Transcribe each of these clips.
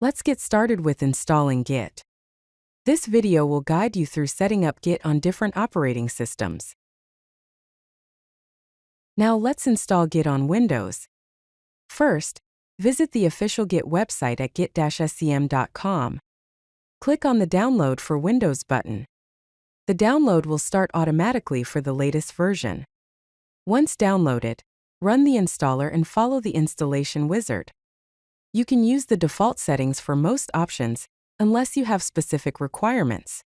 Let's get started with installing Git. This video will guide you through setting up Git on different operating systems. Now let's install Git on Windows. First, visit the official Git website at git-scm.com. Click on the Download for Windows button. The download will start automatically for the latest version. Once downloaded, run the installer and follow the installation wizard. You can use the default settings for most options, unless you have specific requirements.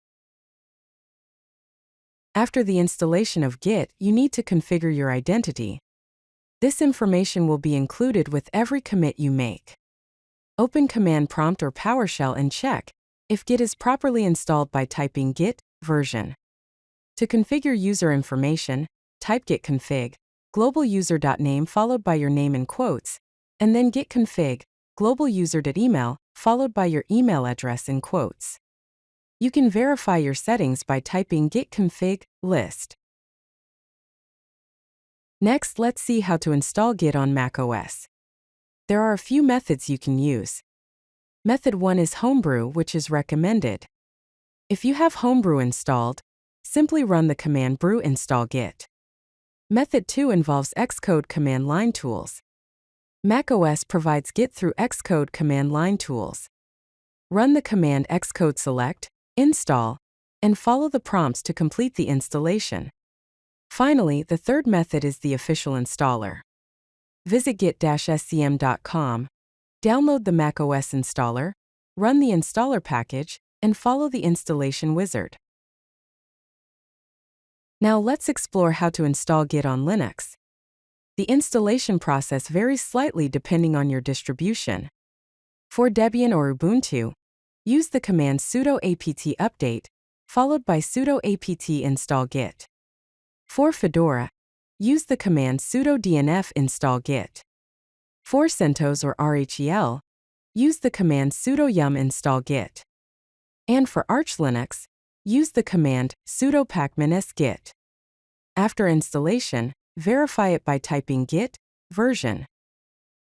After the installation of Git, you need to configure your identity. This information will be included with every commit you make. Open Command Prompt or PowerShell and check if Git is properly installed by typing Git version. To configure user information, type git config global user.name followed by your name in quotes, and then git config global user.email followed by your email address in quotes. You can verify your settings by typing git config list. Next, let's see how to install Git on macOS. There are a few methods you can use. Method 1 is Homebrew, which is recommended. If you have Homebrew installed, simply run the command brew install git. Method 2 involves Xcode command line tools. macOS provides Git through Xcode command line tools. Run the command Xcode select, install, and follow the prompts to complete the installation. Finally, the third method is the official installer. Visit git-scm.com, download the macOS installer, run the installer package, and follow the installation wizard. Now let's explore how to install Git on Linux. The installation process varies slightly depending on your distribution. For Debian or Ubuntu, use the command sudo apt update, followed by sudo apt install git. For Fedora, use the command sudo dnf install git. For CentOS or RHEL, use the command sudo yum install git. And for Arch Linux, use the command sudo pacman git. After installation, verify it by typing git version.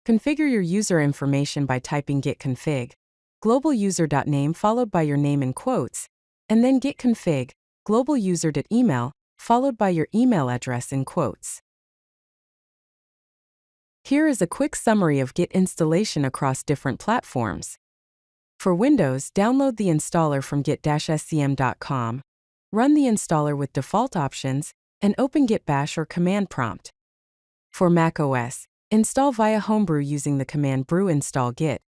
Configure your user information by typing git config global user.name followed by your name in quotes, and then git config global user.email followed by your email address in quotes. Here is a quick summary of Git installation across different platforms. For Windows, download the installer from git-scm.com, run the installer with default options, and open Git bash or command prompt. For macOS, install via Homebrew using the command brew install git,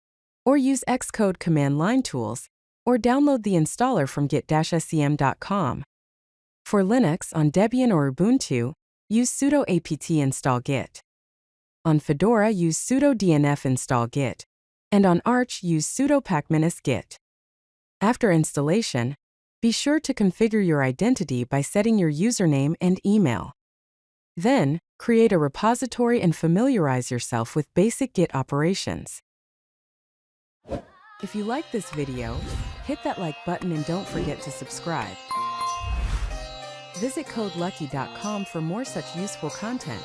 or use Xcode command line tools, or download the installer from git-scm.com. For Linux, on Debian or Ubuntu, use sudo apt install git. On Fedora, use sudo dnf install git, and on Arch, use sudo pacman git. After installation, be sure to configure your identity by setting your username and email. Then, create a repository and familiarize yourself with basic Git operations. If you like this video, hit that like button and don't forget to subscribe. Visit codelucky.com for more such useful content.